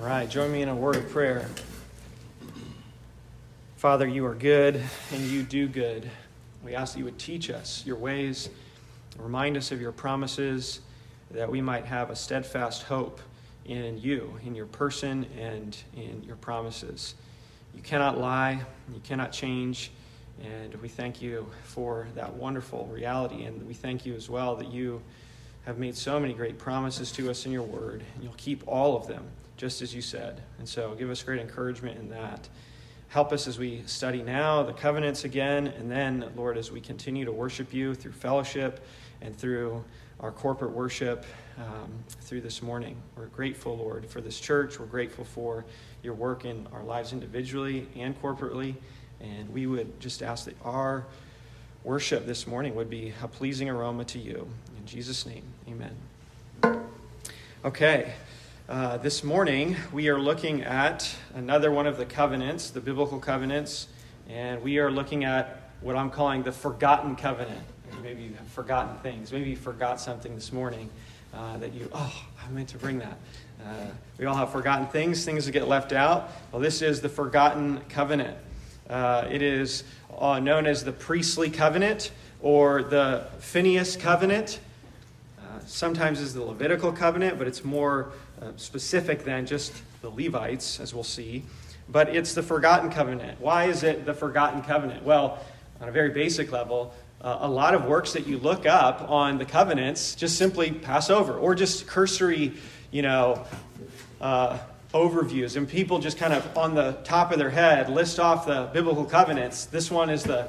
right, join me in a word of prayer. Father, you are good and you do good. We ask that you would teach us your ways, remind us of your promises, that we might have a steadfast hope in you, in your person, and in your promises. You cannot lie, you cannot change, and we thank you for that wonderful reality. And we thank you as well that you have made so many great promises to us in your word, and you'll keep all of them, just as you said. And so give us great encouragement in that. Help us as we study now the covenants again, and then, Lord, as we continue to worship you through fellowship and through our corporate worship through this morning. We're grateful, Lord, for this church. We're grateful for your work in our lives individually and corporately. And we would just ask that our worship this morning would be a pleasing aroma to you. In Jesus' name, amen. Okay, this morning we are looking at another one of the covenants, the biblical covenants, and we are looking at what I'm calling the forgotten covenant. Maybe you have forgotten things. Maybe you forgot something this morning that I meant to bring that. We all have forgotten things that get left out. Well, this is the forgotten covenant. It is known as the priestly covenant or the Phineas covenant. Sometimes is the Levitical covenant, but it's more specific than just the Levites, as we'll see. But it's the forgotten covenant. Why is it the forgotten covenant? Well, on a very basic level, a lot of works that you look up on the covenants just simply pass over, or just cursory, overviews. And people just kind of on the top of their head list off the biblical covenants. This one is the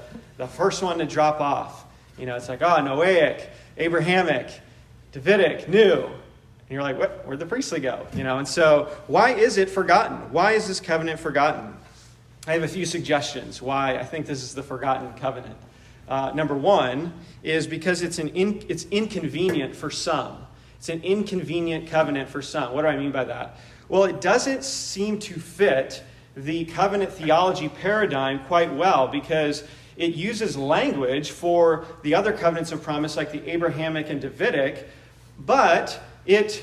first one to drop off. It's like, Noahic, Abrahamic, Davidic, new. And you're like, what? Where'd the priestly go? And so why is it forgotten? Why is this covenant forgotten? I have a few suggestions why I think this is the forgotten covenant. Number one is because it's inconvenient for some. It's an inconvenient covenant for some. What do I mean by that? Well, it doesn't seem to fit the covenant theology paradigm quite well because it uses language for the other covenants of promise like the Abrahamic and Davidic, but it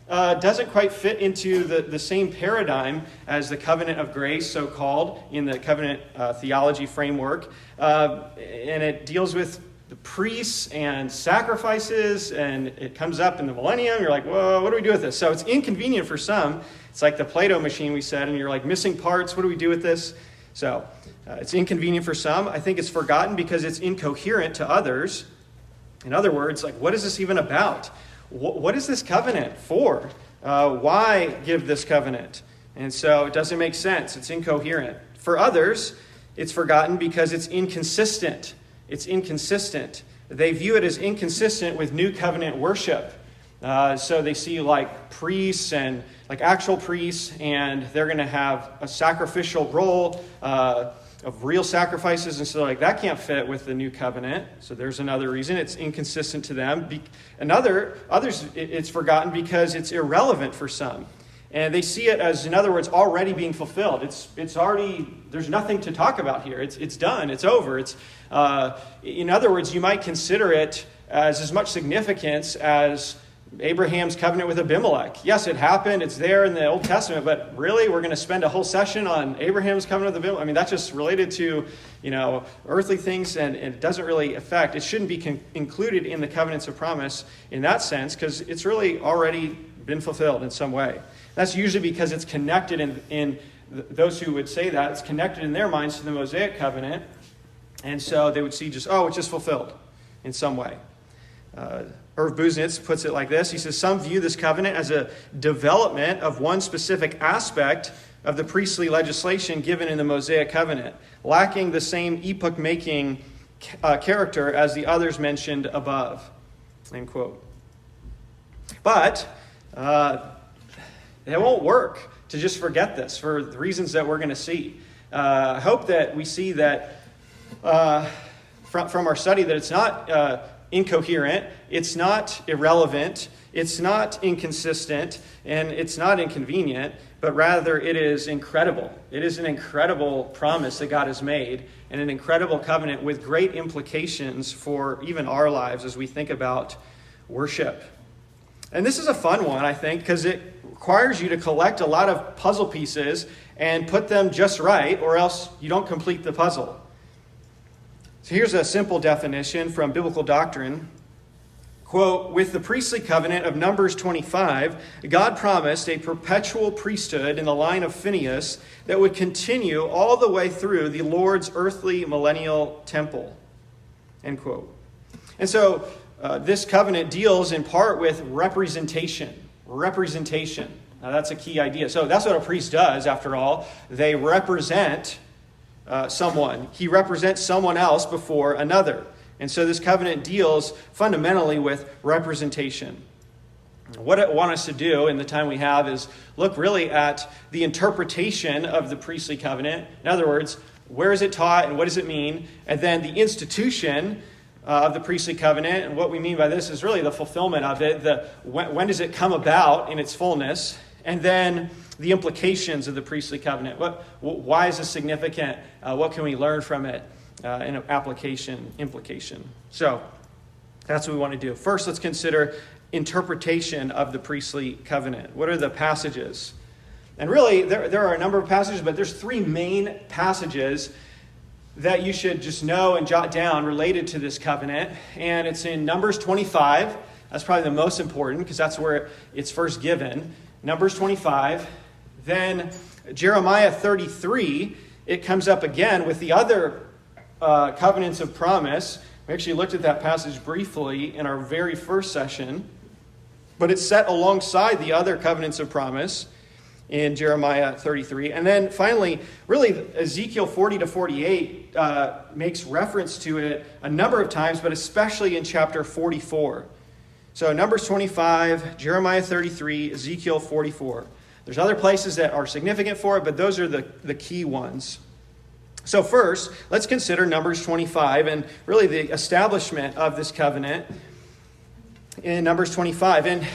doesn't quite fit into the same paradigm as the covenant of grace, so-called, in the covenant theology framework. And it deals with the priests and sacrifices, and it comes up in the millennium. You're like, whoa, what do we do with this? So it's inconvenient for some. It's like the Play-Doh machine we said, and you're like, missing parts. What do we do with this? So it's inconvenient for some. I think it's forgotten because it's incoherent to others. In other words, like, what is this even about? What is this covenant for? Why give this covenant? And so it doesn't make sense. It's incoherent. For others, it's forgotten because it's inconsistent. It's inconsistent. They view it as inconsistent with new covenant worship. So they see like priests and like actual priests, and they're going to have a sacrificial role of real sacrifices, and so like that can't fit with the new covenant. So there's another reason it's inconsistent to them. Others, it's forgotten because it's irrelevant for some, and they see it as, in other words, already being fulfilled. It's already, there's nothing to talk about here. It's done. It's over. It's in other words, you might consider it as much significance as Abraham's covenant with Abimelech. Yes, it happened. It's there in the Old Testament, but really, we're going to spend a whole session on Abraham's covenant with Abimelech? I mean, that's just related to, earthly things, and it doesn't really affect. It shouldn't be included in the covenants of promise in that sense, because it's really already been fulfilled in some way. That's usually because it's connected in those who would say that, it's connected in their minds to the Mosaic covenant, and so they would see just, it's just fulfilled in some way. Irv Buznitz puts it like this. He says, some view this covenant as a development of one specific aspect of the priestly legislation given in the Mosaic covenant, lacking the same epoch-making character as the others mentioned above. End quote. But it won't work to just forget this for the reasons that we're going to see. I hope that we see that from our study that it's not incoherent, it's not irrelevant, it's not inconsistent, and it's not inconvenient, but rather it is incredible. It is an incredible promise that God has made, and an incredible covenant with great implications for even our lives as we think about worship. And this is a fun one, I think, because it requires you to collect a lot of puzzle pieces and put them just right, or else you don't complete the puzzle. So here's a simple definition from Biblical Doctrine. Quote, with the priestly covenant of Numbers 25, God promised a perpetual priesthood in the line of Phinehas that would continue all the way through the Lord's earthly millennial temple. End quote. And so this covenant deals in part with representation. Representation. Now that's a key idea. So that's what a priest does, after all. They represent someone. He represents someone else before another. And so this covenant deals fundamentally with representation. What I want us to do in the time we have is look really at the interpretation of the priestly covenant. In other words, where is it taught and what does it mean? And then the institution of the priestly covenant. And what we mean by this is really the fulfillment of it. When does it come about in its fullness? And then the implications of the priestly covenant. Why is this significant? What can we learn from it? In implication. So that's what we want to do. First, let's consider interpretation of the priestly covenant. What are the passages? And really, there are a number of passages, but there's three main passages that you should just know and jot down related to this covenant. And it's in Numbers 25. That's probably the most important because that's where it's first given. Numbers 25. Then Jeremiah 33. It comes up again with the other covenants of promise. We actually looked at that passage briefly in our very first session, but it's set alongside the other covenants of promise in Jeremiah 33. And then finally, really, Ezekiel 40 to 48 makes reference to it a number of times, but especially in chapter 44. So Numbers 25, Jeremiah 33, Ezekiel 44. There's other places that are significant for it, but those are the key ones. So first, let's consider Numbers 25 and really the establishment of this covenant in Numbers 25. And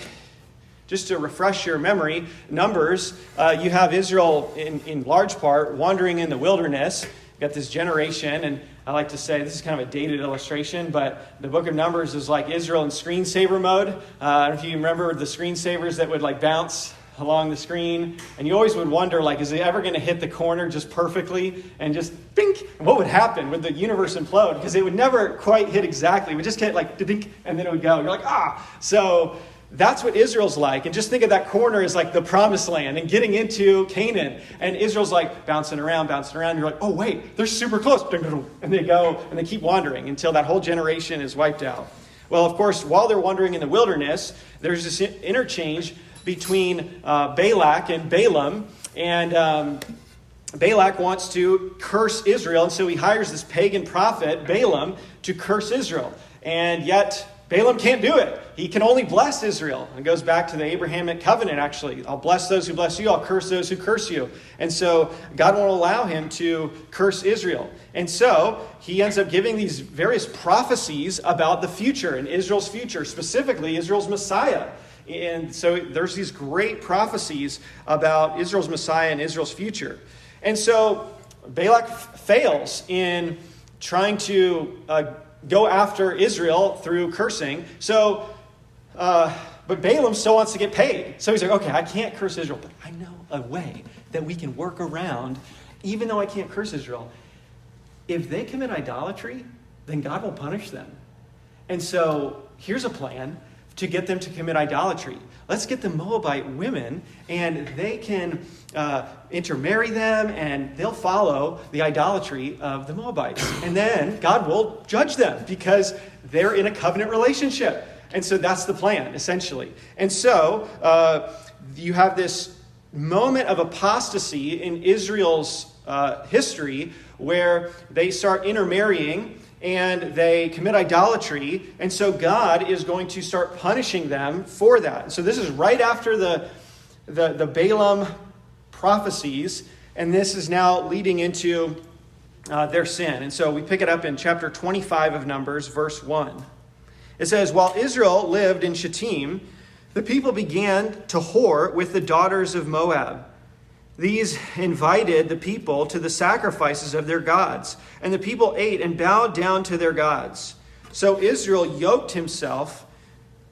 just to refresh your memory, Numbers, you have Israel in large part wandering in the wilderness. You've got this generation, and I like to say, this is kind of a dated illustration, but the book of Numbers is like Israel in screensaver mode. I don't know if you remember the screensavers that would like bounce along the screen, and you always would wonder, like, is it ever going to hit the corner just perfectly and just bink? And what would happen? Would the universe implode? Because it would never quite hit exactly. It would just get like dink, and then it would go. You're like, ah! So that's what Israel's like. And just think of that corner as like the promised land and getting into Canaan. And Israel's like bouncing around. You're like, oh, wait, they're super close. And they go and they keep wandering until that whole generation is wiped out. Well, of course, while they're wandering in the wilderness, there's this interchange between Balak and Balaam. And Balak wants to curse Israel. And so he hires this pagan prophet, Balaam, to curse Israel. And yet Balaam can't do it. He can only bless Israel. It goes back to the Abrahamic covenant, actually. I'll bless those who bless you. I'll curse those who curse you. And so God won't allow him to curse Israel. And so he ends up giving these various prophecies about the future and Israel's future, specifically Israel's Messiah. And so there's these great prophecies about Israel's Messiah and Israel's future. And so Balak fails in trying to go after Israel through cursing. So, but Balaam still wants to get paid. So he's like, okay, I can't curse Israel, but I know a way that we can work around, even though I can't curse Israel. If they commit idolatry, then God will punish them. And so here's a plan to get them to commit idolatry. Let's get the Moabite women, and they can intermarry them, and they'll follow the idolatry of the Moabites. And then God will judge them because they're in a covenant relationship. And so that's the plan, essentially. And so you have this moment of apostasy in Israel's history where they start intermarrying and they commit idolatry, and so God is going to start punishing them for that. So this is right after the Balaam prophecies, and this is now leading into their sin. And so we pick it up in chapter 25 of Numbers, verse 1. It says, while Israel lived in Shittim, the people began to whore with the daughters of Moab. These invited the people to the sacrifices of their gods, and the people ate and bowed down to their gods. So Israel yoked himself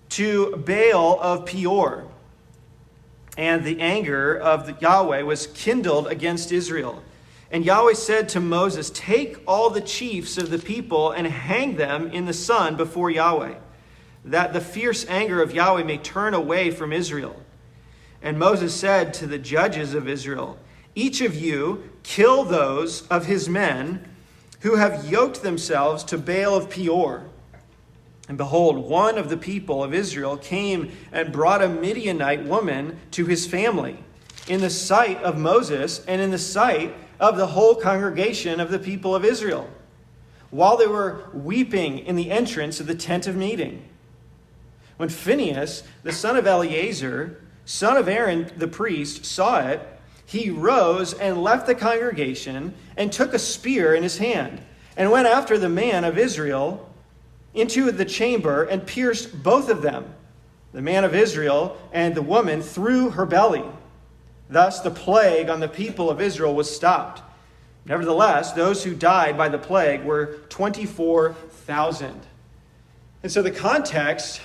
to Baal of Peor. And the anger of Yahweh was kindled against Israel. And Yahweh said to Moses, "Take all the chiefs of the people and hang them in the sun before Yahweh, that the fierce anger of Yahweh may turn away from Israel." And Moses said to the judges of Israel, "Each of you kill those of his men who have yoked themselves to Baal of Peor." And behold, one of the people of Israel came and brought a Midianite woman to his family in the sight of Moses and in the sight of the whole congregation of the people of Israel, while they were weeping in the entrance of the tent of meeting. When Phinehas, the son of Eleazar, son of Aaron the priest, saw it, he rose and left the congregation and took a spear in his hand and went after the man of Israel into the chamber and pierced both of them, the man of Israel and the woman, through her belly. Thus the plague on the people of Israel was stopped. Nevertheless, those who died by the plague were 24,000. And so the context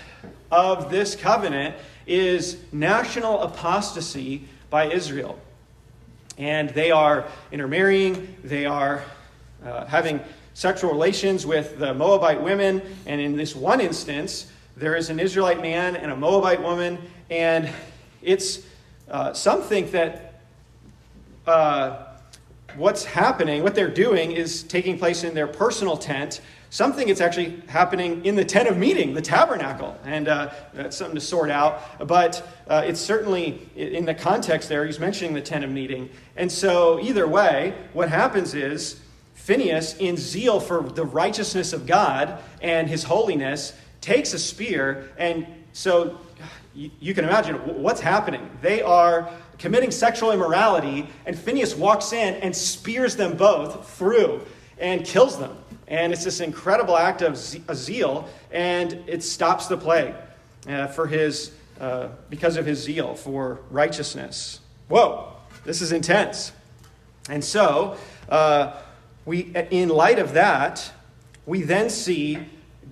of this covenant is national apostasy by Israel. And they are intermarrying, they are having sexual relations with the Moabite women. And in this one instance, there is an Israelite man and a Moabite woman. And it's, some think that what's happening, what they're doing is taking place in their personal tent. Some think it's actually happening in the tent of meeting, the tabernacle. And that's something to sort out. But it's certainly, in the context there, he's mentioning the tent of meeting. And so either way, what happens is Phinehas, in zeal for the righteousness of God and his holiness, takes a spear. And so you can imagine what's happening. They are committing sexual immorality, and Phinehas walks in and spears them both through and kills them. And it's this incredible act of zeal, and it stops the plague because of his zeal for righteousness. Whoa, this is intense. And so, in light of that, we then see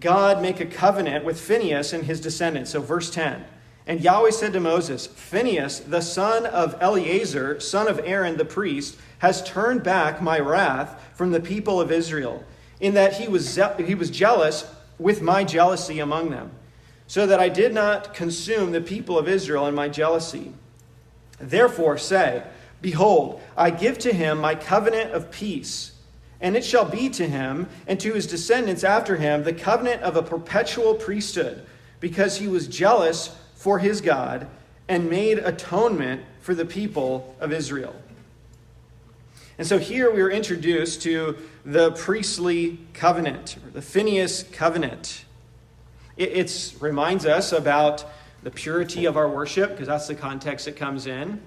God make a covenant with Phinehas and his descendants. So verse 10, "And Yahweh said to Moses, Phinehas, the son of Eleazar, son of Aaron the priest, has turned back my wrath from the people of Israel, in that he was jealous with my jealousy among them, so that I did not consume the people of Israel in my jealousy. Therefore say, Behold, I give to him my covenant of peace, and it shall be to him and to his descendants after him the covenant of a perpetual priesthood, because he was jealous for his God and made atonement for the people of Israel." And so here we are introduced to the priestly covenant, or the Phinehas covenant. It reminds us about the purity of our worship, because that's the context it comes in.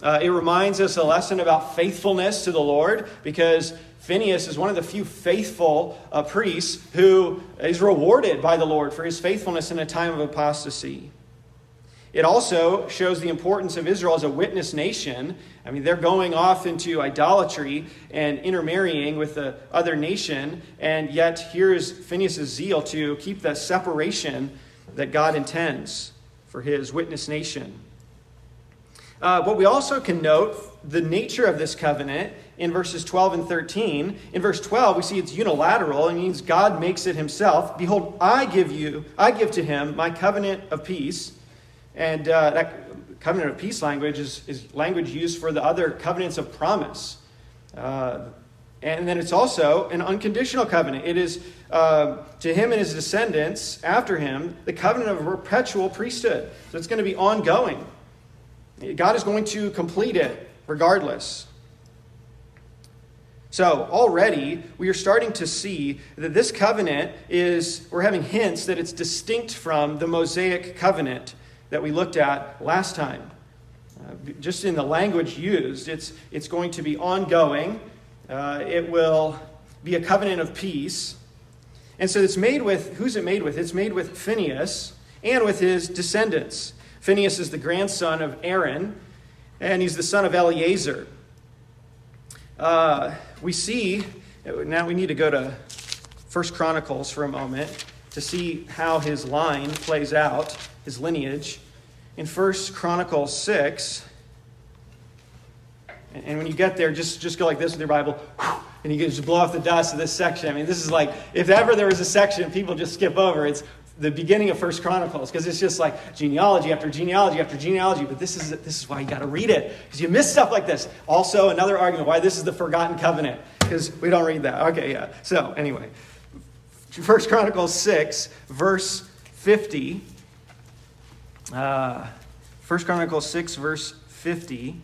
It reminds us a lesson about faithfulness to the Lord, because Phinehas is one of the few faithful priests who is rewarded by the Lord for his faithfulness in a time of apostasy. It also shows the importance of Israel as a witness nation. I mean, they're going off into idolatry and intermarrying with the other nation, and yet here is Phinehas' zeal to keep the separation that God intends for his witness nation. What we also can note, the nature of this covenant in verses 12 and 13. In verse 12, we see it's unilateral. It means God makes it himself. "Behold, I give to him my covenant of peace." And that covenant of peace language is language used for the other covenants of promise. And then it's also an unconditional covenant. It is to him and his descendants after him the covenant of a perpetual priesthood. So it's going to be ongoing. God is going to complete it regardless. So already we are starting to see that this covenant we're having hints that it's distinct from the Mosaic covenant that we looked at last time. Just in the language used, it's going to be ongoing. It will be a covenant of peace. And so it's made with, who's it made with? It's made with Phinehas and with his descendants. Phinehas is the grandson of Aaron, and he's the son of Eleazar. We see, now we need to go to 1 Chronicles for a moment to see how his line plays out, his lineage. in 1 Chronicles 6, and when you get there, just go like this with your Bible, and you can just blow off the dust of this section. I mean, this is like, if ever there was a section people just skip over, it's the beginning of 1 Chronicles, because it's just like genealogy after genealogy after genealogy. But this is why you got to read it, because you miss stuff like this. Also, another argument why this is the forgotten covenant, because we don't read that. Okay, yeah. So anyway, 1 Chronicles 6, verse 50. 1 Chronicles 6, verse 50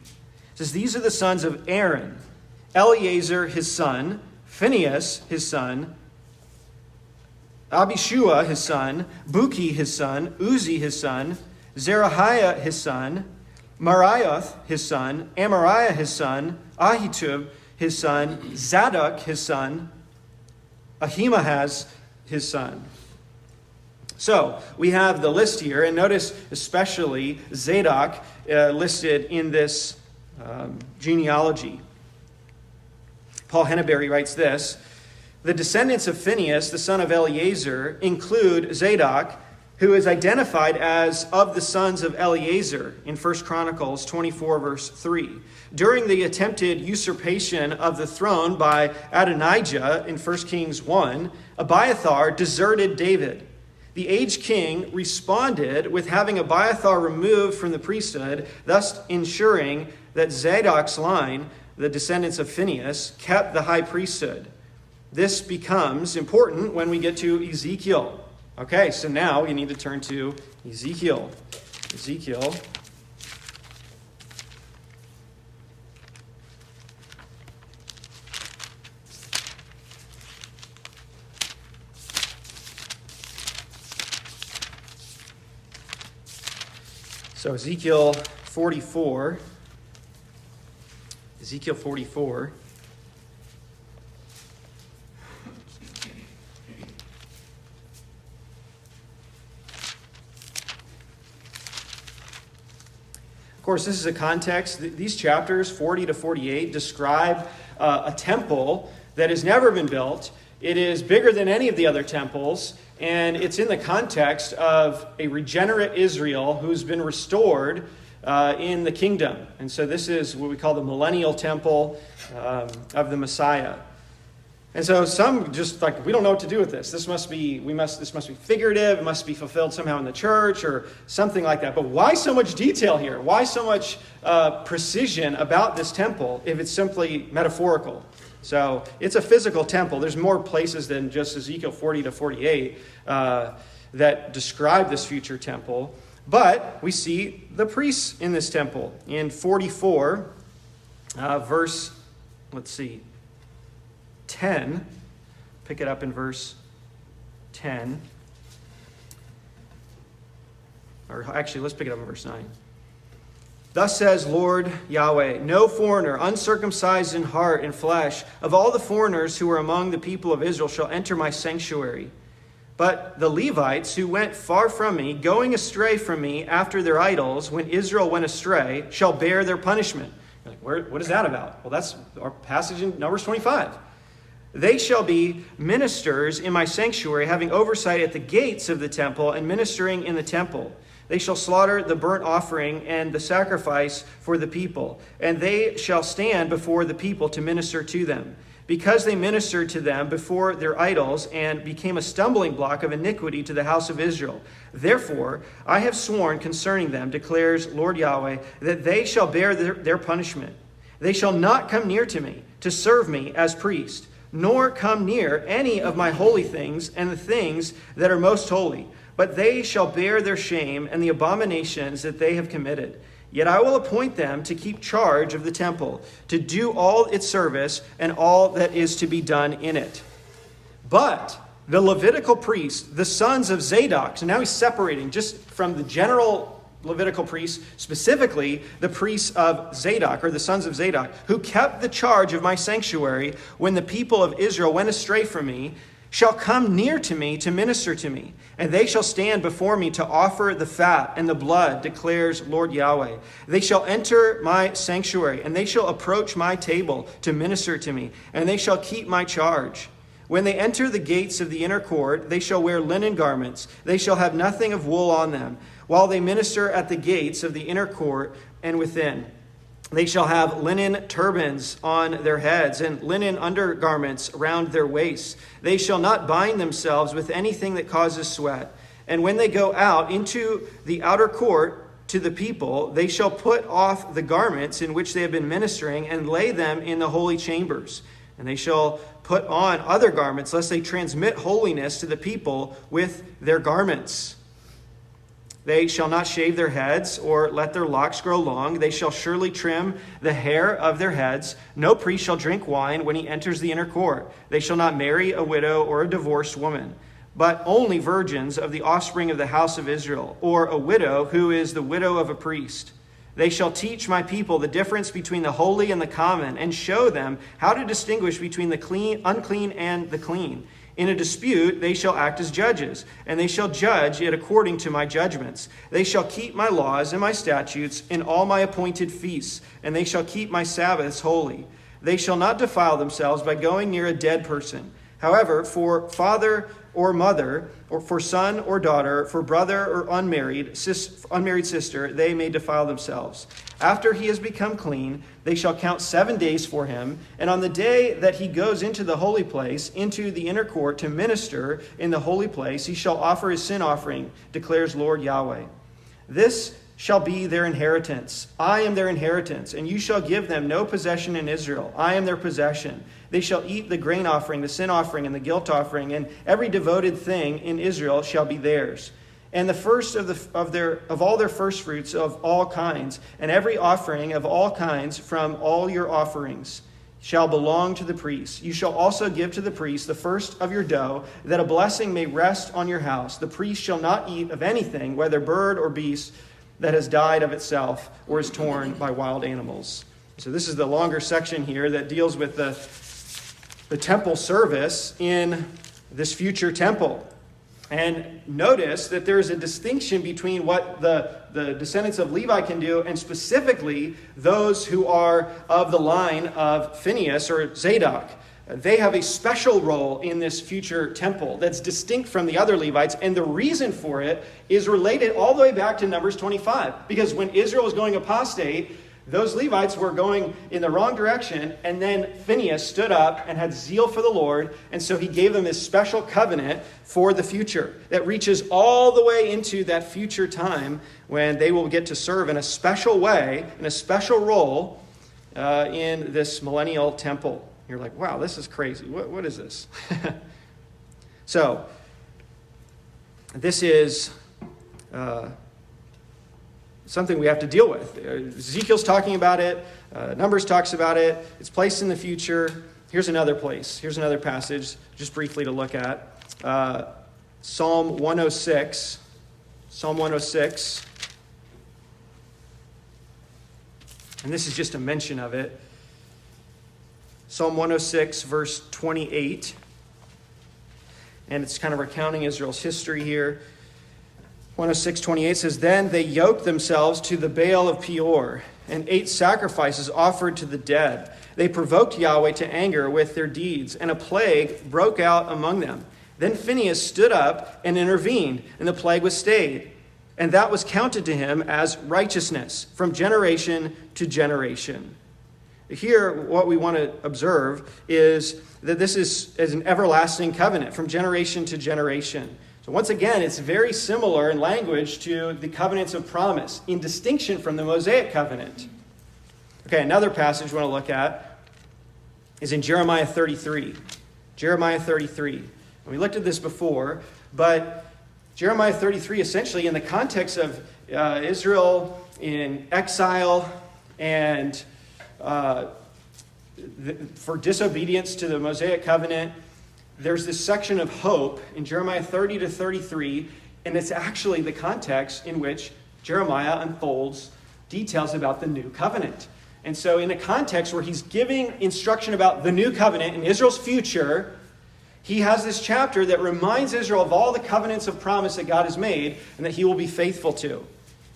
says, "These are the sons of Aaron: Eleazar his son, Phinehas his son, Abishua his son, Buki his son, Uzi his son, Zerahiah his son, Marioth his son, Amariah his son, Ahitub his son, Zadok his son, Ahimaaz his son." So we have the list here, and notice especially Zadok listed in this genealogy. Paul Henneberry writes this: "The descendants of Phinehas, the son of Eleazar, include Zadok, who is identified as of the sons of Eleazar in 1 Chronicles 24, verse 3. During the attempted usurpation of the throne by Adonijah in 1 Kings 1, Abiathar deserted David. The aged king responded with having Abiathar removed from the priesthood, thus ensuring that Zadok's line, the descendants of Phinehas, kept the high priesthood. This becomes important when we get to Ezekiel. Okay, so now we need to turn to Ezekiel. Ezekiel. So Ezekiel 44. Ezekiel 44. Of course, this is a context. These chapters, 40 to 48, describe a temple that has never been built. It is bigger than any of the other temples, and it's in the context of a regenerate Israel who's been restored in the kingdom. And so this is what we call the millennial temple of the Messiah. And so some just like, we don't know what to do with this. This must be figurative. It must be fulfilled somehow in the church or something like that. But why so much detail here? Why so much precision about this temple if it's simply metaphorical? So it's a physical temple. There's more places than just Ezekiel 40 to 48 that describe this future temple. But we see the priests in this temple. In 44, verse, 10. Pick it up in verse 10. Or actually, let's pick it up in verse 9. "Thus says Lord Yahweh, no foreigner, uncircumcised in heart and flesh, of all the foreigners who are among the people of Israel shall enter my sanctuary. But the Levites who went far from me, going astray from me after their idols, when Israel went astray, shall bear their punishment." You're like, what is that about? Well, that's our passage in Numbers 25. "They shall be ministers in my sanctuary, having oversight at the gates of the temple and ministering in the temple. They shall slaughter the burnt offering and the sacrifice for the people, and they shall stand before the people to minister to them. Because they ministered to them before their idols and became a stumbling block of iniquity to the house of Israel. Therefore, I have sworn concerning them, declares Lord Yahweh, that they shall bear their punishment. They shall not come near to me to serve me as priest, nor come near any of my holy things and the things that are most holy. But they shall bear their shame and the abominations that they have committed. Yet I will appoint them to keep charge of the temple, to do all its service and all that is to be done in it. But the Levitical priests, the sons of Zadok," so now he's separating just from the general Levitical priests, specifically the priests of Zadok, or the sons of Zadok, "who kept the charge of my sanctuary when the people of Israel went astray from me, shall come near to me to minister to me, and they shall stand before me to offer the fat and the blood, declares Lord Yahweh. They shall enter my sanctuary, and they shall approach my table to minister to me, and they shall keep my charge. When they enter the gates of the inner court, they shall wear linen garments. They shall have nothing of wool on them. while they minister at the gates of the inner court and within. They shall have linen turbans on their heads and linen undergarments around their waists. They shall not bind themselves with anything that causes sweat. And when they go out into the outer court to the people, they shall put off the garments in which they have been ministering and lay them in the holy chambers. And they shall put on other garments, lest they transmit holiness to the people with their garments. They shall not shave their heads or let their locks grow long. They shall surely trim the hair of their heads. No priest shall drink wine when he enters the inner court. They shall not marry a widow or a divorced woman, but only virgins of the offspring of the house of Israel, or a widow who is the widow of a priest. They shall teach my people the difference between the holy and the common, and show them how to distinguish between the unclean and the clean. In a dispute, they shall act as judges, and they shall judge it according to my judgments. They shall keep my laws and my statutes in all my appointed feasts, and they shall keep my Sabbaths holy. They shall not defile themselves by going near a dead person. However, for father or mother, or for son or daughter, for brother or unmarried sister, they may defile themselves. After he has become clean, they shall count 7 days for him, and on the day that he goes into the holy place, into the inner court to minister in the holy place, he shall offer his sin offering, declares Lord Yahweh. This shall be their inheritance. I am their inheritance, and you shall give them no possession in Israel. I am their possession. They shall eat the grain offering, the sin offering, and the guilt offering, and every devoted thing in Israel shall be theirs. And the first of all their first fruits of all kinds, and every offering of all kinds from all your offerings shall belong to the priest. You shall also give to the priest the first of your dough, that a blessing may rest on your house. The priest shall not eat of anything, whether bird or beast, that has died of itself or is torn by wild animals. So this is the longer section here that deals with the temple service in this future temple. And notice that there is a distinction between what the descendants of Levi can do, and specifically those who are of the line of Phinehas or Zadok. They have a special role in this future temple that's distinct from the other Levites, and the reason for it is related all the way back to Numbers 25. Because when Israel was going apostate, those Levites were going in the wrong direction, and then Phinehas stood up and had zeal for the Lord, and so he gave them this special covenant for the future that reaches all the way into that future time when they will get to serve in a special way, in a special role in this millennial temple. You're like, wow, this is crazy. What is this? So, this is something we have to deal with. Ezekiel's talking about it. Numbers talks about it. It's placed in the future. Here's another place. Here's another passage, just briefly to look at. Psalm 106. Psalm 106. And this is just a mention of it. Psalm 106, verse 28. And it's kind of recounting Israel's history here. 106:28 says, Then they yoked themselves to the Baal of Peor and ate sacrifices offered to the dead. They provoked Yahweh to anger with their deeds, and a plague broke out among them. Then Phinehas stood up and intervened, and the plague was stayed. And that was counted to him as righteousness from generation to generation. Here, what we want to observe is that this is an everlasting covenant from generation to generation. So once again, it's very similar in language to the covenants of promise, in distinction from the Mosaic covenant. Okay, another passage we want to look at is in Jeremiah 33. Jeremiah 33. And we looked at this before, but Jeremiah 33, essentially in the context of Israel in exile and for disobedience to the Mosaic covenant, there's this section of hope in Jeremiah 30 to 33, and it's actually the context in which Jeremiah unfolds details about the new covenant. And so in a context where he's giving instruction about the new covenant in Israel's future, he has this chapter that reminds Israel of all the covenants of promise that God has made and that he will be faithful to.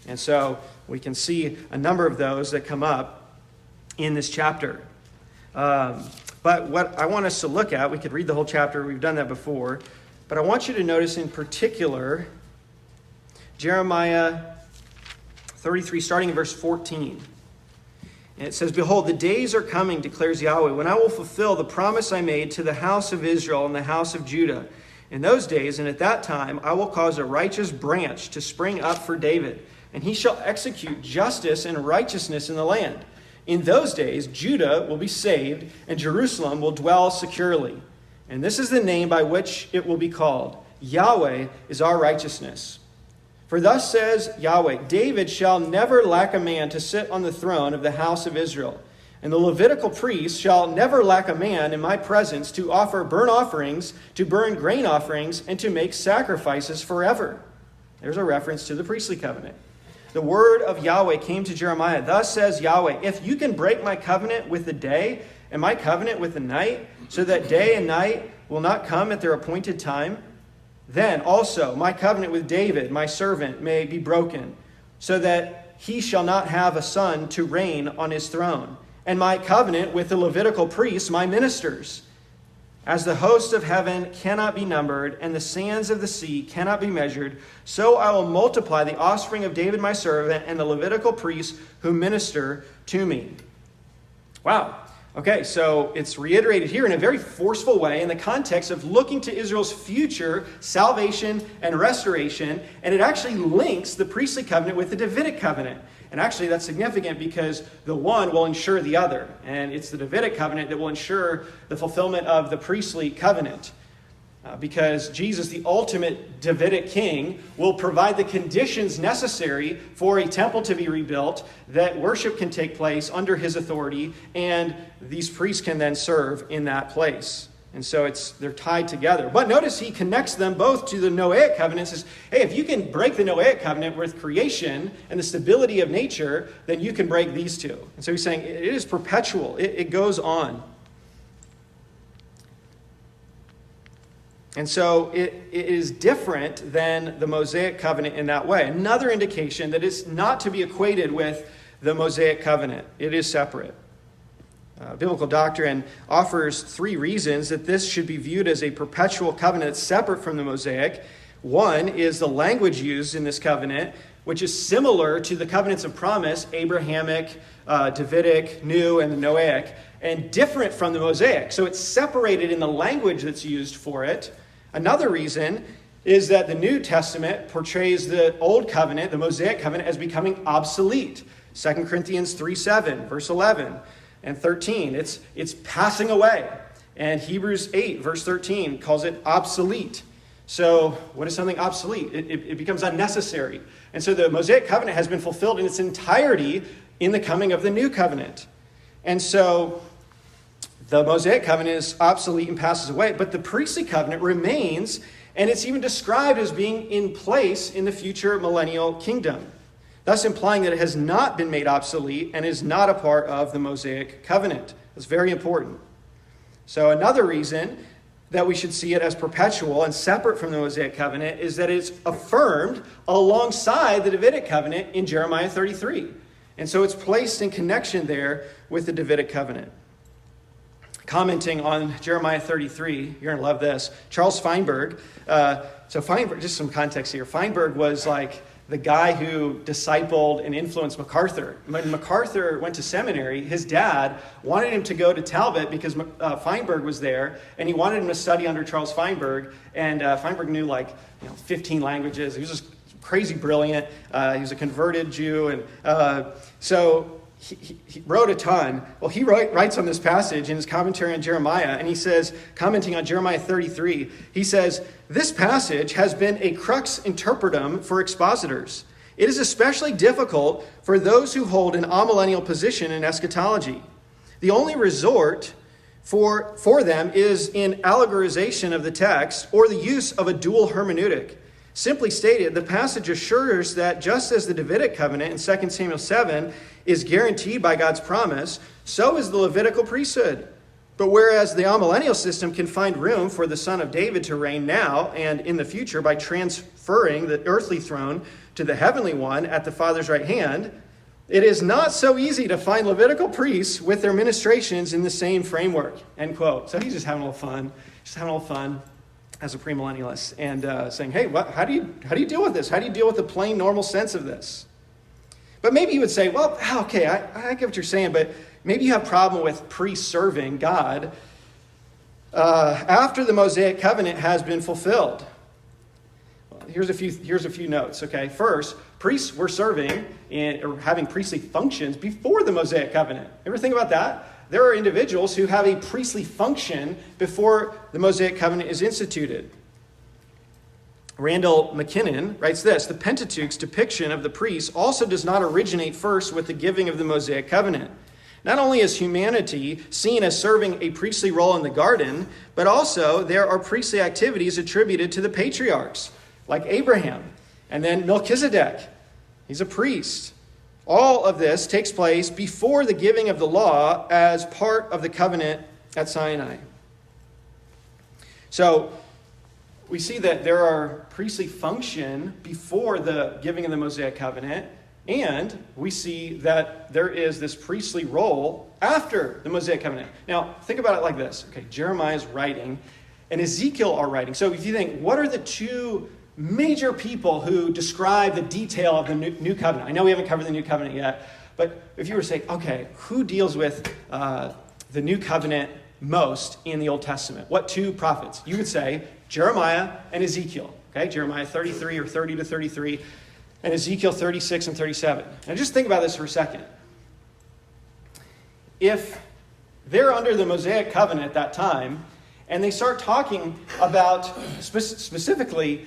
And so we can see a number of those that come up in this chapter. But what I want us to look at, we could read the whole chapter, we've done that before, but I want you to notice in particular Jeremiah 33, starting in verse 14. And it says, "Behold, the days are coming, declares Yahweh, when I will fulfill the promise I made to the house of Israel and the house of Judah. In those days and at that time, I will cause a righteous branch to spring up for David, and he shall execute justice and righteousness in the land. In those days, Judah will be saved, and Jerusalem will dwell securely. And this is the name by which it will be called. Yahweh is our righteousness. For thus says Yahweh, David shall never lack a man to sit on the throne of the house of Israel. And the Levitical priests shall never lack a man in my presence to offer burnt offerings, to burn grain offerings, and to make sacrifices forever." There's a reference to the priestly covenant. "The word of Yahweh came to Jeremiah. Thus says Yahweh, if you can break my covenant with the day and my covenant with the night, so that day and night will not come at their appointed time, then also my covenant with David, my servant, may be broken, so that he shall not have a son to reign on his throne. And my covenant with the Levitical priests, my ministers. As the hosts of heaven cannot be numbered, and the sands of the sea cannot be measured, so I will multiply the offspring of David, my servant, and the Levitical priests who minister to me." Wow. Okay, so it's reiterated here in a very forceful way in the context of looking to Israel's future salvation and restoration, and it actually links the priestly covenant with the Davidic covenant. And actually that's significant because the one will ensure the other, and it's the Davidic covenant that will ensure the fulfillment of the priestly covenant. Because Jesus, the ultimate Davidic king, will provide the conditions necessary for a temple to be rebuilt, that worship can take place under his authority, and these priests can then serve in that place. And so they're tied together. But notice he connects them both to the Noahic covenant and says, hey, if you can break the Noahic covenant with creation and the stability of nature, then you can break these two. And so he's saying it is perpetual. It goes on. And so it is different than the Mosaic covenant in that way. Another indication that it's not to be equated with the Mosaic covenant. It is separate. Biblical doctrine offers 3 reasons that this should be viewed as a perpetual covenant separate from the Mosaic. One is the language used in this covenant, which is similar to the covenants of promise, Abrahamic, Davidic, New, and the Noahic, and different from the Mosaic. So it's separated in the language that's used for it. Another reason is that the New Testament portrays the Old Covenant, the Mosaic covenant, as becoming obsolete. 2 Corinthians 3:7, verse 11 and 13. It's passing away. And Hebrews 8, verse 13, calls it obsolete. So what is something obsolete? It becomes unnecessary. And so the Mosaic covenant has been fulfilled in its entirety in the coming of the New Covenant. And so the Mosaic covenant is obsolete and passes away, but the priestly covenant remains, and it's even described as being in place in the future millennial kingdom, thus implying that it has not been made obsolete and is not a part of the Mosaic covenant. That's very important. So another reason that we should see it as perpetual and separate from the Mosaic covenant is that it's affirmed alongside the Davidic covenant in Jeremiah 33. And so it's placed in connection there with the Davidic covenant. Commenting on Jeremiah 33, you're going to love this. Charles Feinberg. So Feinberg, just some context here. Feinberg was like the guy who discipled and influenced MacArthur. When MacArthur went to seminary, his dad wanted him to go to Talbot because Feinberg was there, and he wanted him to study under Charles Feinberg. And Feinberg knew 15 languages. He was just crazy brilliant. He was a converted Jew, and so he wrote a ton. Well, he writes on this passage in his commentary on Jeremiah, and he says, commenting on Jeremiah 33, he says, "This passage has been a crux interpretum for expositors. It is especially difficult for those who hold an amillennial position in eschatology. The only resort for them is in allegorization of the text or the use of a dual hermeneutic. Simply stated, the passage assures that just as the Davidic covenant in 2 Samuel 7 is guaranteed by God's promise, so is the Levitical priesthood. But whereas the amillennial system can find room for the son of David to reign now and in the future by transferring the earthly throne to the heavenly one at the Father's right hand, it is not so easy to find Levitical priests with their ministrations in the same framework." End quote. So he's just having a little fun. as a premillennialist and saying, hey, how do you deal with this? How do you deal with the plain normal sense of this? But maybe you would say, well, okay, I get what you're saying, but maybe you have a problem with pre-serving God after the Mosaic covenant has been fulfilled. Well, here's a few notes, okay? First, priests were serving or having priestly functions before the Mosaic covenant. Ever think about that? There are individuals who have a priestly function before the Mosaic covenant is instituted. Randall McKinnon writes this: the Pentateuch's depiction of the priests also does not originate first with the giving of the Mosaic covenant. Not only is humanity seen as serving a priestly role in the garden, but also there are priestly activities attributed to the patriarchs, like Abraham, and then Melchizedek. He's a priest. All of this takes place before the giving of the law as part of the covenant at Sinai. So we see that there are priestly function before the giving of the Mosaic covenant, and we see that there is this priestly role after the Mosaic covenant. Now, think about it like this. Okay, Jeremiah's writing and Ezekiel are writing. So if you think, what are the two major people who describe the detail of the new covenant? I know we haven't covered the new covenant yet, but if you were to say, okay, who deals with the new covenant most in the Old Testament? What two prophets? You would say Jeremiah and Ezekiel. Okay, Jeremiah 33 or 30 to 33, and Ezekiel 36 and 37. Now just think about this for a second. If they're under the Mosaic covenant at that time, and they start talking about specifically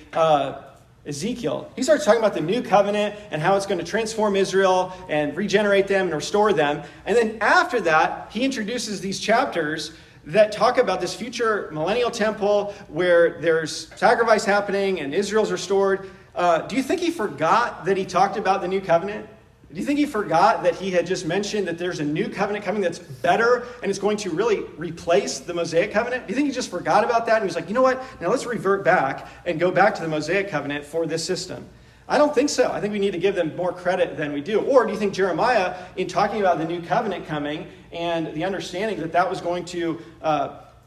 Ezekiel, he starts talking about the new covenant and how it's going to transform Israel and regenerate them and restore them. And then after that, he introduces these chapters that talk about this future millennial temple where there's sacrifice happening and Israel's restored. Do you think he forgot that he talked about the new covenant? Do you think he forgot that he had just mentioned that there's a new covenant coming that's better and it's going to really replace the Mosaic covenant? Do you think he just forgot about that and he was like, you know what, now let's revert back and go back to the Mosaic covenant for this system? I don't think so. I think we need to give them more credit than we do. Or do you think Jeremiah, in talking about the new covenant coming and the understanding that that was going to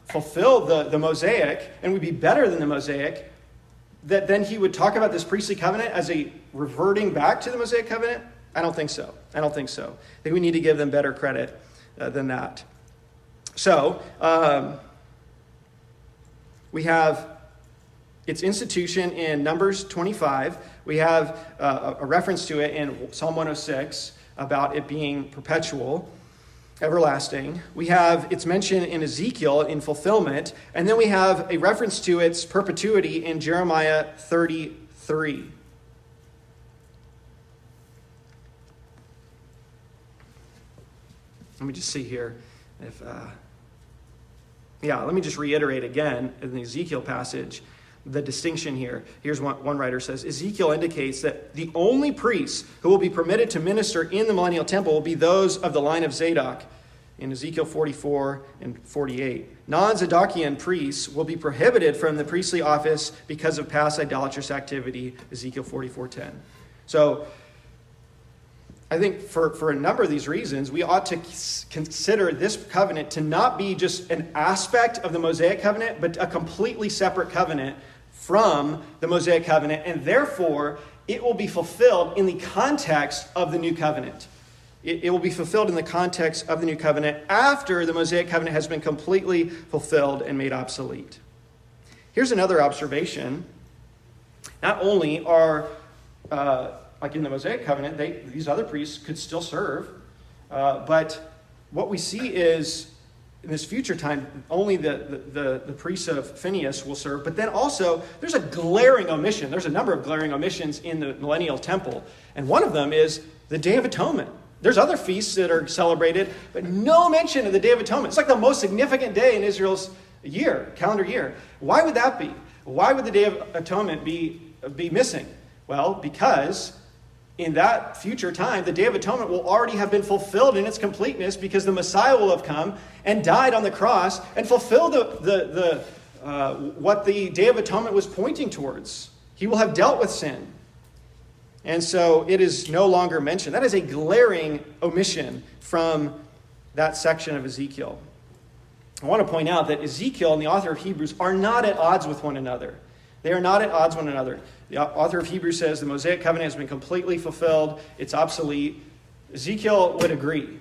fulfill the Mosaic and would be better than the Mosaic, that then he would talk about this priestly covenant as a reverting back to the Mosaic covenant? I don't think so. I think we need to give them better credit than that. So, we have its institution in Numbers 25. We have a reference to it in Psalm 106 about it being perpetual, everlasting. We have its mention in Ezekiel in fulfillment. And then we have a reference to its perpetuity in Jeremiah 33. Let me just see here if, let me just reiterate again in the Ezekiel passage, the distinction here. Here's what one writer says: Ezekiel indicates that the only priests who will be permitted to minister in the millennial temple will be those of the line of Zadok in Ezekiel 44 and 48. Non-Zadokian priests will be prohibited from the priestly office because of past idolatrous activity, Ezekiel 44:10. So, I think for a number of these reasons, we ought to consider this covenant to not be just an aspect of the Mosaic covenant, but a completely separate covenant from the Mosaic covenant, and therefore it will be fulfilled in the context of the new covenant. It will be fulfilled in the context of the new covenant after the Mosaic covenant has been completely fulfilled and made obsolete. Here's another observation. Not only are like in the Mosaic covenant, these other priests could still serve. But what we see is, in this future time, only the priests of Phinehas will serve. But then also, there's a glaring omission. There's a number of glaring omissions in the millennial temple. And one of them is the Day of Atonement. There's other feasts that are celebrated, but no mention of the Day of Atonement. It's like the most significant day in Israel's calendar year. Why would that be? Why would the Day of Atonement be missing? Well, because in that future time, the Day of Atonement will already have been fulfilled in its completeness, because the Messiah will have come and died on the cross and fulfilled what the Day of Atonement was pointing towards. He will have dealt with sin. And so it is no longer mentioned. That is a glaring omission from that section of Ezekiel. I want to point out that Ezekiel and the author of Hebrews are not at odds with one another. They are not at odds with one another. The author of Hebrews says the Mosaic covenant has been completely fulfilled. It's obsolete. Ezekiel would agree.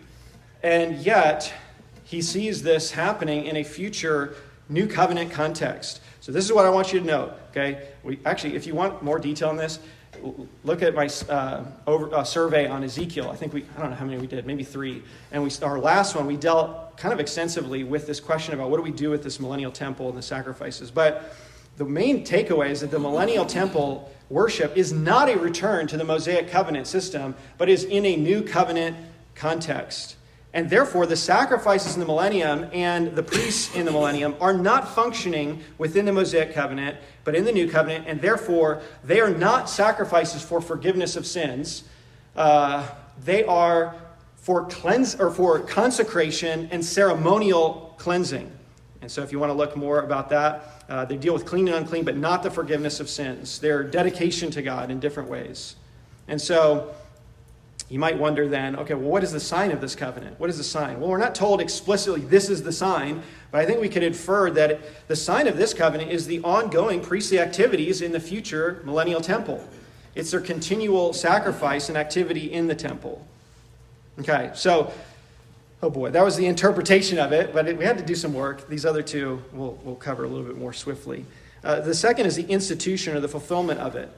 And yet, he sees this happening in a future new covenant context. So this is what I want you to know, okay? If you want more detail on this, look at my survey on Ezekiel. I don't know how many we did, maybe 3. And our last one, we dealt kind of extensively with this question about what do we do with this millennial temple and the sacrifices. But the main takeaway is that the millennial temple worship is not a return to the Mosaic covenant system, but is in a new covenant context. And therefore, the sacrifices in the millennium and the priests in the millennium are not functioning within the Mosaic covenant, but in the new covenant. And therefore, they are not sacrifices for forgiveness of sins. They are for consecration and ceremonial cleansing. And so if you want to look more about that, they deal with clean and unclean, but not the forgiveness of sins. They're dedication to God in different ways. And so you might wonder then, okay, well, what is the sign of this covenant? What is the sign? Well, we're not told explicitly this is the sign, but I think we could infer that the sign of this covenant is the ongoing priestly activities in the future millennial temple. It's their continual sacrifice and activity in the temple. Okay, so, oh boy, that was the interpretation of it, but we had to do some work. These other two we'll cover a little bit more swiftly. The second is the institution or the fulfillment of it.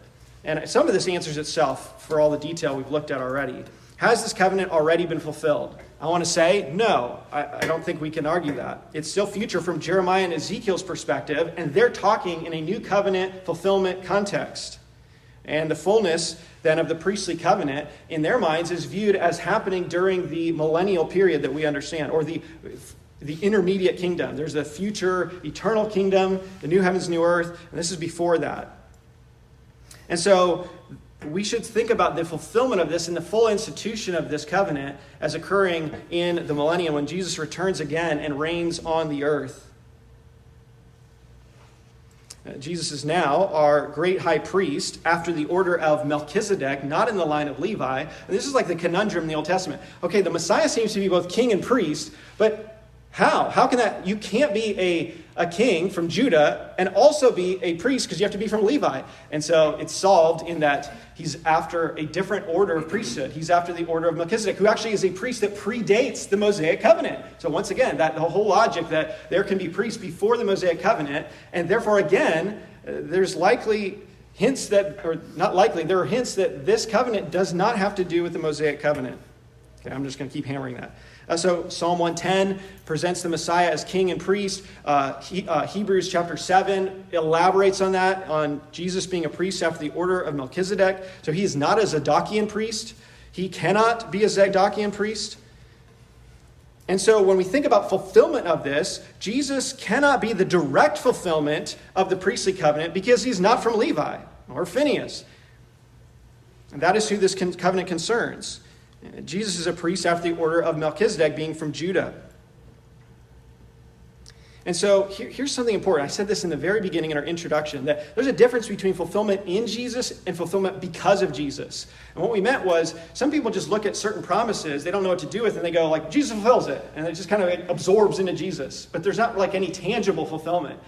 And some of this answers itself for all the detail we've looked at already. Has this covenant already been fulfilled? I want to say no. I don't think we can argue that. It's still future from Jeremiah and Ezekiel's perspective, and they're talking in a new covenant fulfillment context. And the fullness then of the priestly covenant in their minds is viewed as happening during the millennial period that we understand, or the intermediate kingdom. There's a future eternal kingdom, the new heavens, new earth, and this is before that. And so we should think about the fulfillment of this and the full institution of this covenant as occurring in the millennium when Jesus returns again and reigns on the earth. Jesus is now our great high priest after the order of Melchizedek, not in the line of Levi. And this is like the conundrum in the Old Testament. Okay, the Messiah seems to be both king and priest, but how? How can that? You can't be a king from Judah and also be a priest because you have to be from Levi. And so it's solved in that he's after a different order of priesthood. He's after the order of Melchizedek, who actually is a priest that predates the Mosaic covenant. So once again, the whole logic that there can be priests before the Mosaic covenant, and therefore again, there's likely hints that, or not likely, there are hints that this covenant does not have to do with the Mosaic covenant. Okay, I'm just going to keep hammering that. So Psalm 110 presents the Messiah as king and priest. Hebrews chapter 7 elaborates on that, on Jesus being a priest after the order of Melchizedek. So he is not a Zadokian priest. He cannot be a Zadokian priest. And so when we think about fulfillment of this, Jesus cannot be the direct fulfillment of the priestly covenant because he's not from Levi or Phinehas. And that is who this covenant concerns. Jesus is a priest after the order of Melchizedek, being from Judah. And so here's something important. I said this in the very beginning in our introduction, that there's a difference between fulfillment in Jesus and fulfillment because of Jesus. And what we meant was some people just look at certain promises, they don't know what to do with, and they go like, Jesus fulfills it. And it just kind of absorbs into Jesus. But there's not like any tangible fulfillment.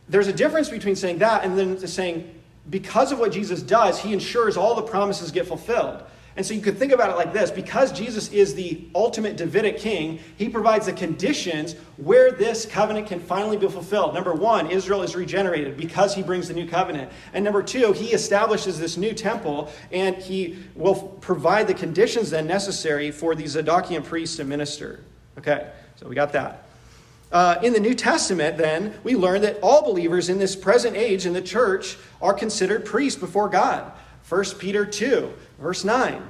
There's a difference between saying that and then saying because of what Jesus does, he ensures all the promises get fulfilled. And so you could think about it like this. Because Jesus is the ultimate Davidic king, he provides the conditions where this covenant can finally be fulfilled. Number one, Israel is regenerated because he brings the new covenant. And number two, he establishes this new temple, and he will provide the conditions then necessary for the Zadokian priests to minister. Okay, so we got that. In the New Testament, then, we learn that all believers in this present age in the church are considered priests before God. 1 Peter 2, verse 9.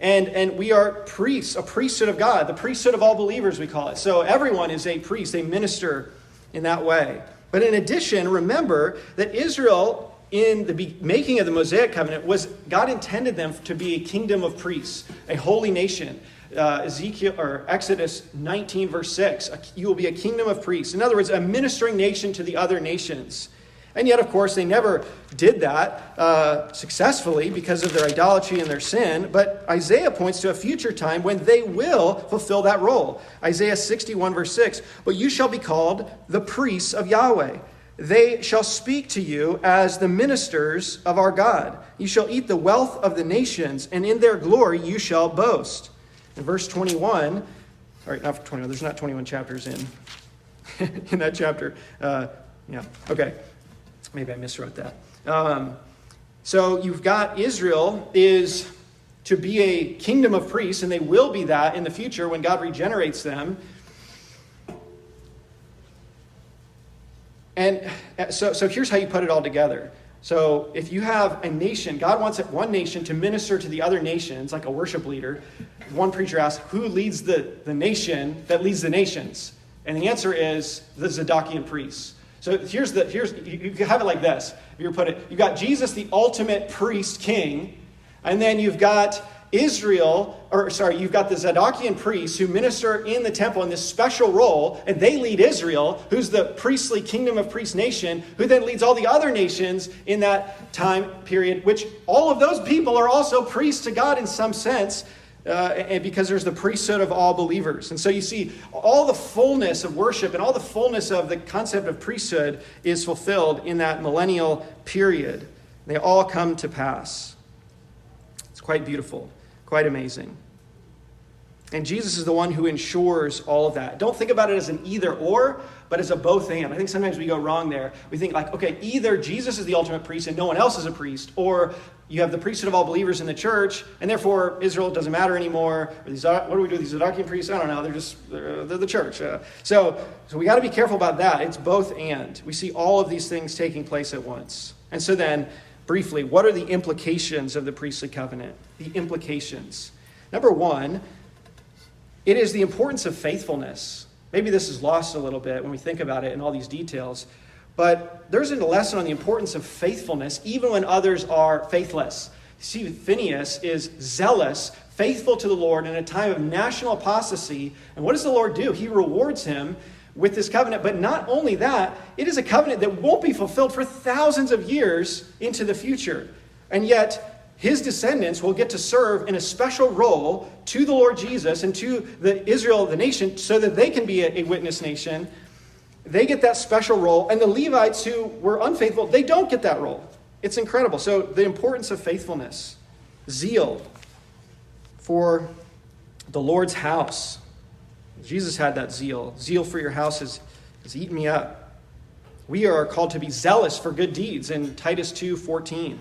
And we are priests, a priesthood of God, the priesthood of all believers, we call it. So everyone is a priest, a minister in that way. But in addition, remember that Israel, in the making of the Mosaic covenant, God intended them to be a kingdom of priests, a holy nation. Exodus 19, verse 6, you will be a kingdom of priests. In other words, a ministering nation to the other nations. And yet, of course, they never did that successfully because of their idolatry and their sin. But Isaiah points to a future time when they will fulfill that role. Isaiah 61, verse 6, "But you shall be called the priests of Yahweh. They shall speak to you as the ministers of our God. You shall eat the wealth of the nations, and in their glory you shall boast." In verse 21, sorry, not 21, there's not 21 chapters in that chapter. Okay. Maybe I miswrote that. So you've got Israel is to be a kingdom of priests, and they will be that in the future when God regenerates them. And so here's how you put it all together. So if you have a nation, God wants one nation to minister to the other nations like a worship leader. One preacher asked, who leads the nation that leads the nations? And the answer is the Zadokian priests. So you have it like this. If you put it, you've got Jesus, the ultimate priest king, and then you've got you've got the Zadokian priests who minister in the temple in this special role, and they lead Israel, who's the priestly kingdom of priest nation, who then leads all the other nations in that time period, which all of those people are also priests to God in some sense, and because there's the priesthood of all believers. And so you see all the fullness of worship and all the fullness of the concept of priesthood is fulfilled in that millennial period. They all come to pass. It's quite beautiful. Quite amazing. And Jesus is the one who ensures all of that. Don't think about it as an either or, but as a both and. I think sometimes we go wrong there. We think like, okay, either Jesus is the ultimate priest and no one else is a priest, or you have the priesthood of all believers in the church, and therefore Israel doesn't matter anymore. Or what do we do with these Zadokian priests? I don't know. They're the church. So we got to be careful about that. It's both and. We see all of these things taking place at once. And so then, briefly, what are the implications of the priestly covenant? The implications. Number one, it is the importance of faithfulness. Maybe this is lost a little bit when we think about it in all these details, but there's a lesson on the importance of faithfulness even when others are faithless. You see, Phinehas is zealous, faithful to the Lord in a time of national apostasy. And what does the Lord do? He rewards him with this covenant. But not only that, it is a covenant that won't be fulfilled for thousands of years into the future. And yet, his descendants will get to serve in a special role to the Lord Jesus and to the Israel, the nation, so that they can be a witness nation. They get that special role. And the Levites who were unfaithful, they don't get that role. It's incredible. So the importance of faithfulness, zeal for the Lord's house. Jesus had that zeal. Zeal for your house has eaten me up. We are called to be zealous for good deeds in Titus 2:14.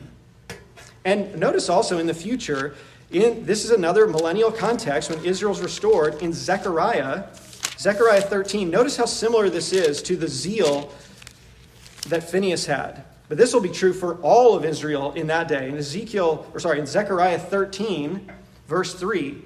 And notice also in the future, this is another millennial context when Israel's restored in Zechariah 13. Notice how similar this is to the zeal that Phinehas had. But this will be true for all of Israel in that day. In Zechariah 13, verse 3.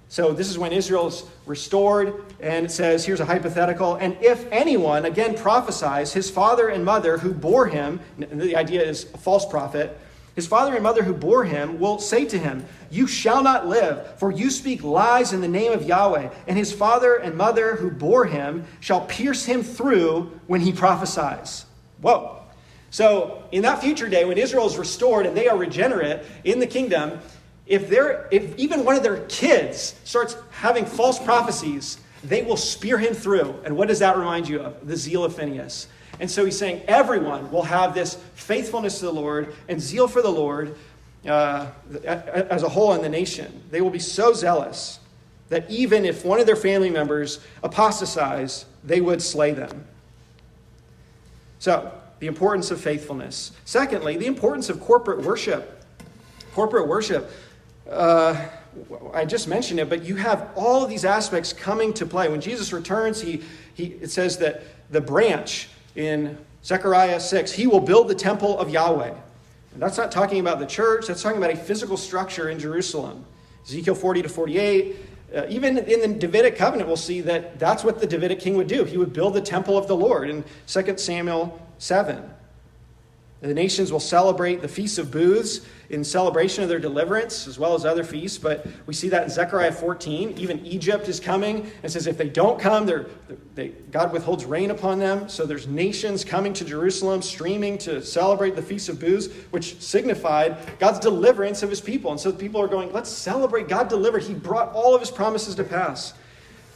So this is when Israel's restored, and it says, here's a hypothetical, and if anyone, again, prophesies, his father and mother who bore him, and the idea is a false prophet, his father and mother who bore him will say to him, you shall not live, for you speak lies in the name of Yahweh. And his father and mother who bore him shall pierce him through when he prophesies. Whoa. So in that future day, when Israel is restored and they are regenerate in the kingdom, if even one of their kids starts having false prophecies, they will spear him through. And what does that remind you of? The zeal of Phinehas. And so he's saying everyone will have this faithfulness to the Lord and zeal for the Lord as a whole in the nation. They will be so zealous that even if one of their family members apostatize, they would slay them. So, the importance of faithfulness. Secondly, the importance of corporate worship. Corporate worship. I just mentioned it, but you have all of these aspects coming to play. When Jesus returns, it says that the branch in Zechariah 6, he will build the temple of Yahweh. And that's not talking about the church. That's talking about a physical structure in Jerusalem. Ezekiel 40-48. Even in the Davidic covenant, we'll see that that's what the Davidic king would do. He would build the temple of the Lord in 2 Samuel 7. The nations will celebrate the Feast of Booths in celebration of their deliverance, as well as other feasts. But we see that in Zechariah 14. Even Egypt is coming and says if they don't come, God withholds rain upon them. So there's nations coming to Jerusalem, streaming to celebrate the Feast of Booths, which signified God's deliverance of his people. And so the people are going, let's celebrate. God delivered. He brought all of his promises to pass.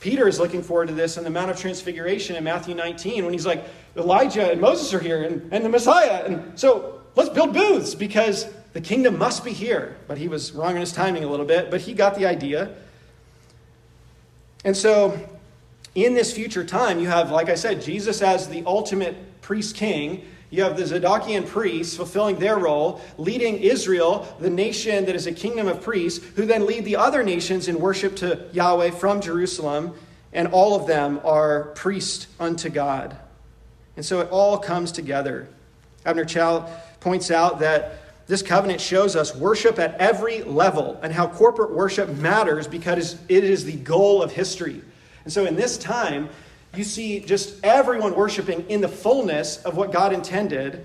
Peter is looking forward to this in the Mount of Transfiguration in Matthew 19 when he's like, Elijah and Moses are here and the Messiah. And so let's build booths because the kingdom must be here. But he was wrong in his timing a little bit, but he got the idea. And so in this future time, you have, like I said, Jesus as the ultimate priest king. You have the Zadokian priests fulfilling their role, leading Israel, the nation that is a kingdom of priests, who then lead the other nations in worship to Yahweh from Jerusalem, and all of them are priests unto God. And so it all comes together. Abner Chou points out that this covenant shows us worship at every level and how corporate worship matters because it is the goal of history. And so in this time, you see just everyone worshiping in the fullness of what God intended.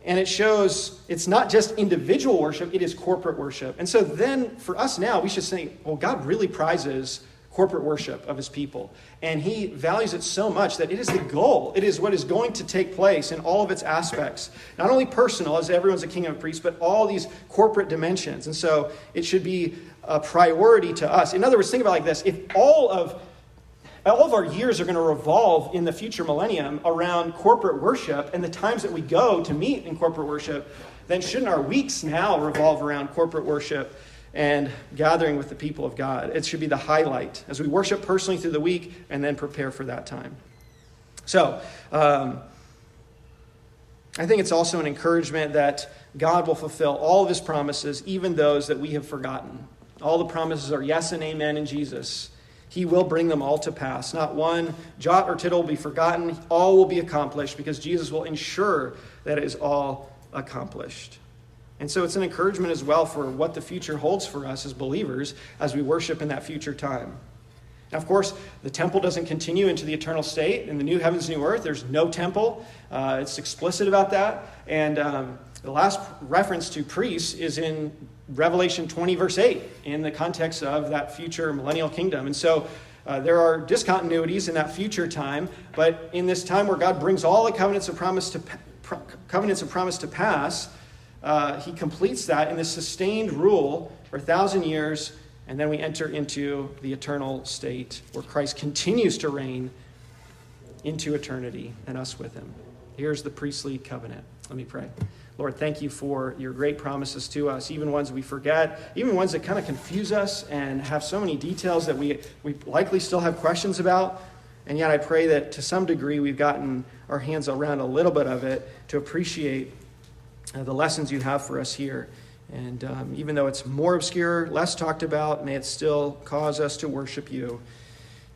And it shows it's not just individual worship, it is corporate worship. And so then for us now, we should say, well, God really prizes corporate worship of his people. And he values it so much that it is the goal. It is what is going to take place in all of its aspects. Not only personal, as everyone's a king and a priest, but all these corporate dimensions. And so it should be a priority to us. In other words, think about it like this. If all of our years are going to revolve in the future millennium around corporate worship and the times that we go to meet in corporate worship, then shouldn't our weeks now revolve around corporate worship and gathering with the people of God? It should be the highlight as we worship personally through the week and then prepare for that time. So, I think it's also an encouragement that God will fulfill all of his promises, even those that we have forgotten. All the promises are yes and amen in Jesus. He will bring them all to pass. Not one jot or tittle will be forgotten. All will be accomplished because Jesus will ensure that it is all accomplished. And so it's an encouragement as well for what the future holds for us as believers as we worship in that future time. Now, of course, the temple doesn't continue into the eternal state. In the new heavens, new earth, there's no temple. It's explicit about that. And the last reference to priests is in Revelation 20, verse 8, in the context of that future millennial kingdom. And so there are discontinuities in that future time, but in this time where God brings all the covenants of promise to pass, he completes that in this sustained rule for 1,000 years, and then we enter into the eternal state where Christ continues to reign into eternity and us with him. Here's the priestly covenant. Let me pray. Lord, thank you for your great promises to us, even ones we forget, even ones that kind of confuse us and have so many details that we likely still have questions about. And yet I pray that to some degree we've gotten our hands around a little bit of it to appreciate the lessons you have for us here. And even though it's more obscure, less talked about, may it still cause us to worship you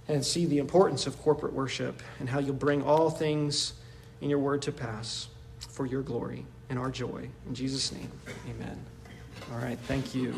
and see the importance of corporate worship and how you'll bring all things in your word to pass for your glory and our joy. In Jesus' name, amen. All right, thank you.